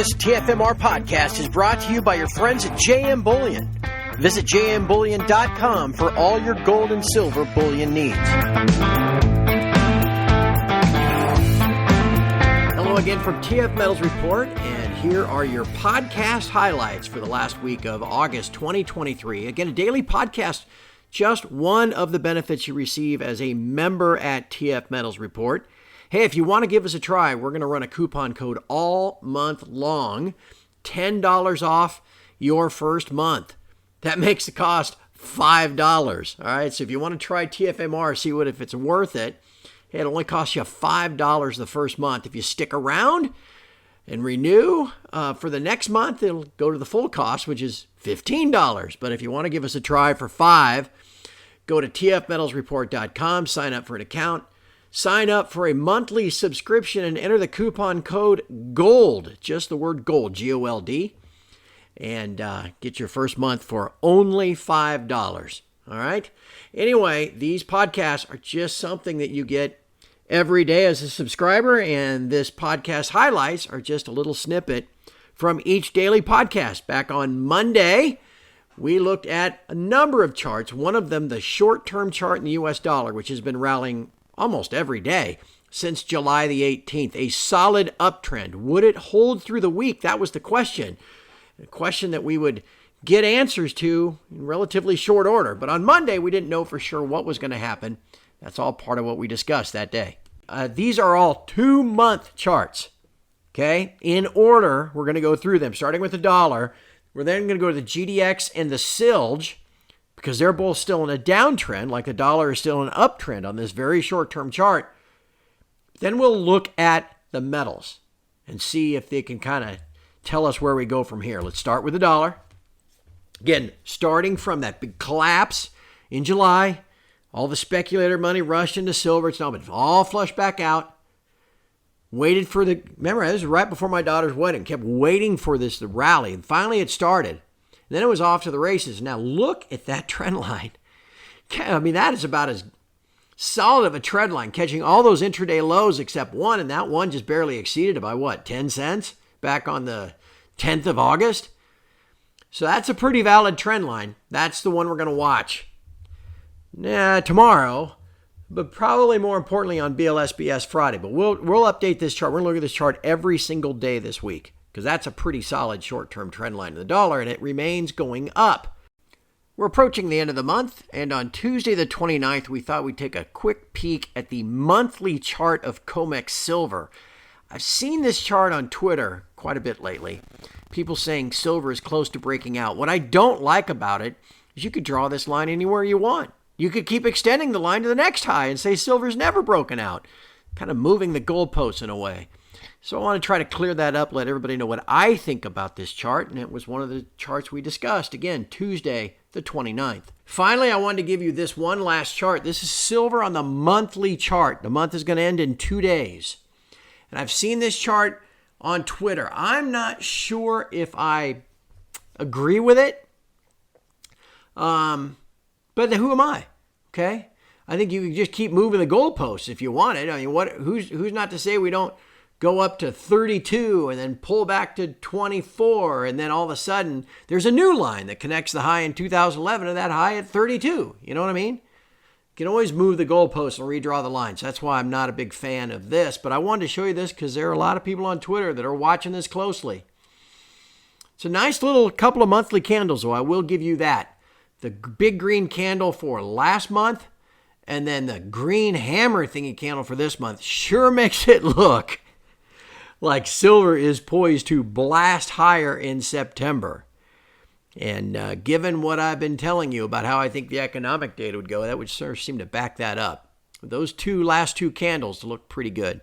This TFMR podcast is brought to you by your friends at JM Bullion. Visit jmbullion.com for all your gold and silver bullion needs. Hello again from TF Metals Report, and here are your podcast highlights for the last week of August 2023. Again, a daily podcast, just one of the benefits you receive as a member at TF Metals Report. Hey, if you want to give us a try, we're going to run a coupon code all month long, $10 off your first month. That makes the cost $5. All right, so if you want to try TFMR, see if it's worth it, hey, it only costs you $5 the first month. If you stick around and renew for the next month, it'll go to the full cost, which is $15. But if you want to give us a try for $5, go to tfmetalsreport.com, sign up for an account. Sign up for a monthly subscription and enter the coupon code GOLD, just the word GOLD, G-O-L-D, and get your first month for only $5. All right? Anyway, these podcasts are just something that you get every day as a subscriber, and this podcast highlights are just a little snippet from each daily podcast. Back on Monday, we looked at a number of charts, one of them the short-term chart in the U.S. dollar, which has been rallying almost every day since July the 18th, a solid uptrend. Would it hold through the week? That was the question. A question that we would get answers to in relatively short order. But on Monday, we didn't know for sure what was going to happen. That's all part of what we discussed that day. These are all 2-month charts. Okay? In order, we're going to go through them, starting with the dollar. We're then going to go to the GDX and the SILJ, because they're both still in a downtrend, like the dollar is still in an uptrend on this very short-term chart. Then we'll look at the metals and see if they can kind of tell us where we go from here. Let's start with the dollar. Again, starting from that big collapse in July, all the speculator money rushed into silver. It's now been all flushed back out. Remember, this was right before my daughter's wedding. Kept waiting for the rally, and finally it started. Then it was off to the races. Now look at that trend line. I mean, that is about as solid of a trend line, catching all those intraday lows except one, and that one just barely exceeded it by what, 10 cents back on the 10th of August? So that's a pretty valid trend line. That's the one we're going to watch tomorrow, but probably more importantly on BLSBS Friday. But we'll update this chart. We're going to look at this chart every single day this week, because that's a pretty solid short-term trend line in the dollar, and it remains going up. We're approaching the end of the month, and on Tuesday the 29th, we thought we'd take a quick peek at the monthly chart of COMEX silver. I've seen this chart on Twitter quite a bit lately. People saying silver is close to breaking out. What I don't like about it is you could draw this line anywhere you want. You could keep extending the line to the next high and say silver's never broken out, kind of moving the goalposts in a way. So I want to try to clear that up, let everybody know what I think about this chart, and it was one of the charts we discussed, again, Tuesday the 29th. Finally, I wanted to give you this one last chart. This is silver on the monthly chart. The month is going to end in 2 days. And I've seen this chart on Twitter. I'm not sure if I agree with it, but who am I? Okay? I think you can just keep moving the goalposts if you want it. I mean, who's not to say we don't go up to 32 and then pull back to 24, and then all of a sudden there's a new line that connects the high in 2011 to that high at 32. You know what I mean? You can always move the goalposts and redraw the lines. That's why I'm not a big fan of this, but I wanted to show you this because there are a lot of people on Twitter that are watching this closely. It's a nice little couple of monthly candles, though. I will give you that. The big green candle for last month and then the green hammer thingy candle for this month sure makes it look like silver is poised to blast higher in September. And given what I've been telling you about how I think the economic data would go, that would sort of seem to back that up. Those last two candles look pretty good.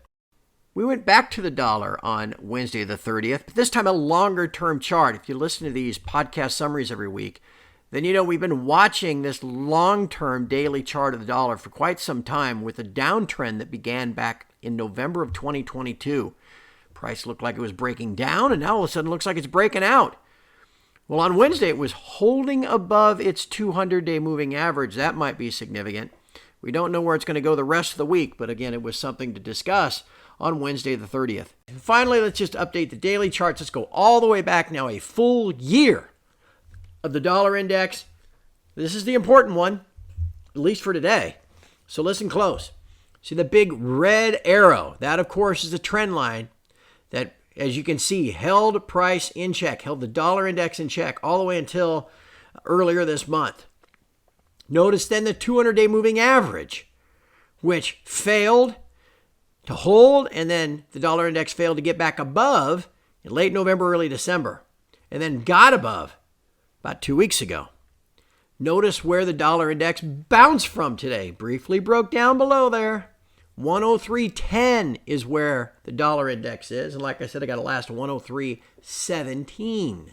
We went back to the dollar on Wednesday the 30th, but this time a longer-term chart. If you listen to these podcast summaries every week, then you know we've been watching this long-term daily chart of the dollar for quite some time with a downtrend that began back in November of 2022. Price looked like it was breaking down, and now all of a sudden it looks like it's breaking out. Well, on Wednesday, it was holding above its 200-day moving average. That might be significant. We don't know where it's going to go the rest of the week, but again, it was something to discuss on Wednesday the 30th. And finally, let's just update the daily charts. Let's go all the way back now, a full year of the dollar index. This is the important one, at least for today. So listen close. See the big red arrow? That, of course, is the trend line that, as you can see, held price in check, held the dollar index in check all the way until earlier this month. Notice then the 200-day moving average, which failed to hold, and then the dollar index failed to get back above in late November, early December, and then got above about 2 weeks ago. Notice where the dollar index bounced from today. Briefly broke down below there. 103.10 is where the dollar index is. And like I said, I got a last 103.17.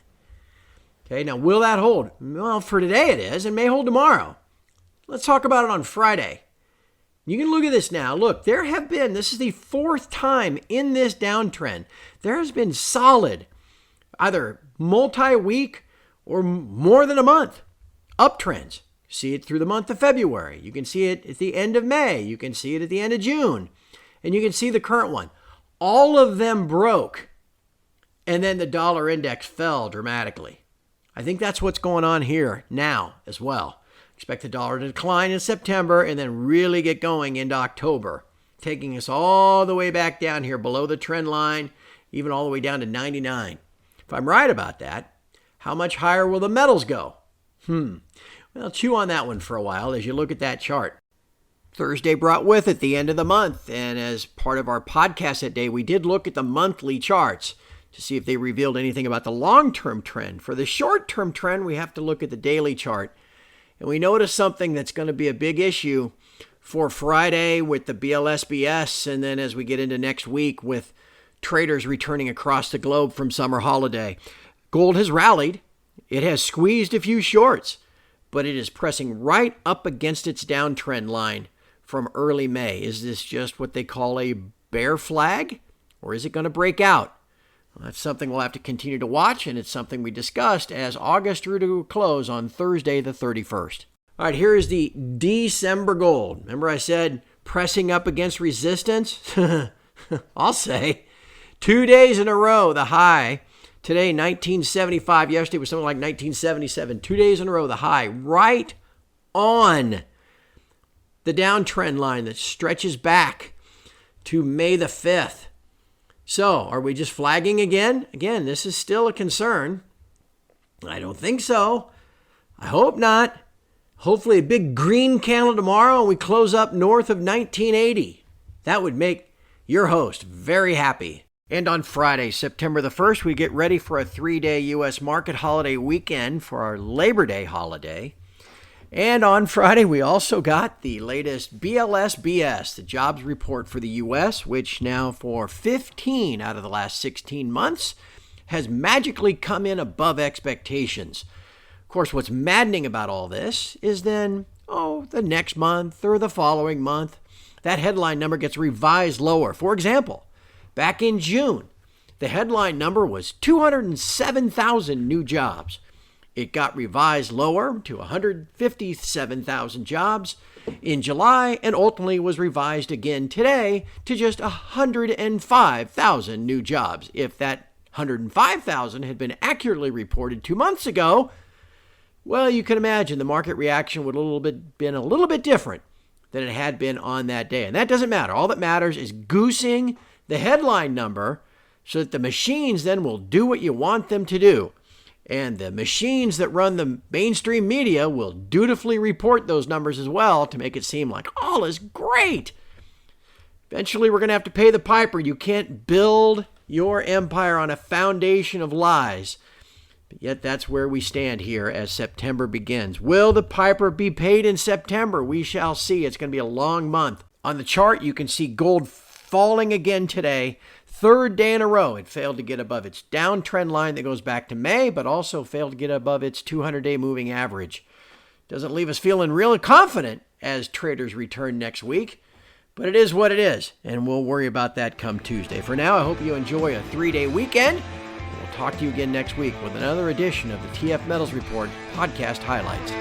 Okay, now will that hold? Well, for today it is, and may hold tomorrow. Let's talk about it on Friday. You can look at this now. Look, this is the fourth time in this downtrend. There has been solid, either multi-week or more than a month, uptrends. See it through the month of February. You can see it at the end of May. You can see it at the end of June. And you can see the current one. All of them broke. And then the dollar index fell dramatically. I think that's what's going on here now as well. Expect the dollar to decline in September and then really get going into October, taking us all the way back down here below the trend line, even all the way down to 99. If I'm right about that, how much higher will the metals go? Well, chew on that one for a while as you look at that chart. Thursday brought with it the end of the month, and as part of our podcast that day, we did look at the monthly charts to see if they revealed anything about the long-term trend. For the short-term trend, we have to look at the daily chart, and we notice something that's going to be a big issue for Friday with the BLSBS, and then as we get into next week with traders returning across the globe from summer holiday. Gold has rallied. It has squeezed a few shorts, but it is pressing right up against its downtrend line from early May. Is this just what they call a bear flag, or is it going to break out? Well, that's something we'll have to continue to watch, and it's something we discussed as August drew to a close on Thursday the 31st. All right, here is the December gold. Remember I said pressing up against resistance? I'll say 2 days in a row, the high. Today, 1975. Yesterday was something like 1977. 2 days in a row, the high. Right on the downtrend line that stretches back to May the 5th. So, are we just flagging again? Again, this is still a concern. I don't think so. I hope not. Hopefully a big green candle tomorrow and we close up north of 1980. That would make your host very happy. And on Friday, September the 1st, we get ready for a 3-day U.S. market holiday weekend for our Labor Day holiday. And on Friday, we also got the latest BLSBS, the jobs report for the U.S., which now for 15 out of the last 16 months has magically come in above expectations. Of course, what's maddening about all this is then, the next month or the following month, that headline number gets revised lower. For example, back in June, the headline number was 207,000 new jobs. It got revised lower to 157,000 jobs in July and ultimately was revised again today to just 105,000 new jobs. If that 105,000 had been accurately reported 2 months ago, well, you can imagine the market reaction would been a little bit different than it had been on that day. And that doesn't matter. All that matters is goosing the headline number so that the machines then will do what you want them to do. And the machines that run the mainstream media will dutifully report those numbers as well to make it seem like all is great. Eventually, we're going to have to pay the piper. You can't build your empire on a foundation of lies. But yet that's where we stand here as September begins. Will the piper be paid in September? We shall see. It's going to be a long month. On the chart, you can see gold falling again today. Third day in a row, it failed to get above its downtrend line that goes back to May, but also failed to get above its 200-day moving average. Doesn't leave us feeling really confident as traders return next week, but it is what it is, and we'll worry about that come Tuesday. For now, I hope you enjoy a 3-day weekend. We'll talk to you again next week with another edition of the TF Metals Report podcast highlights.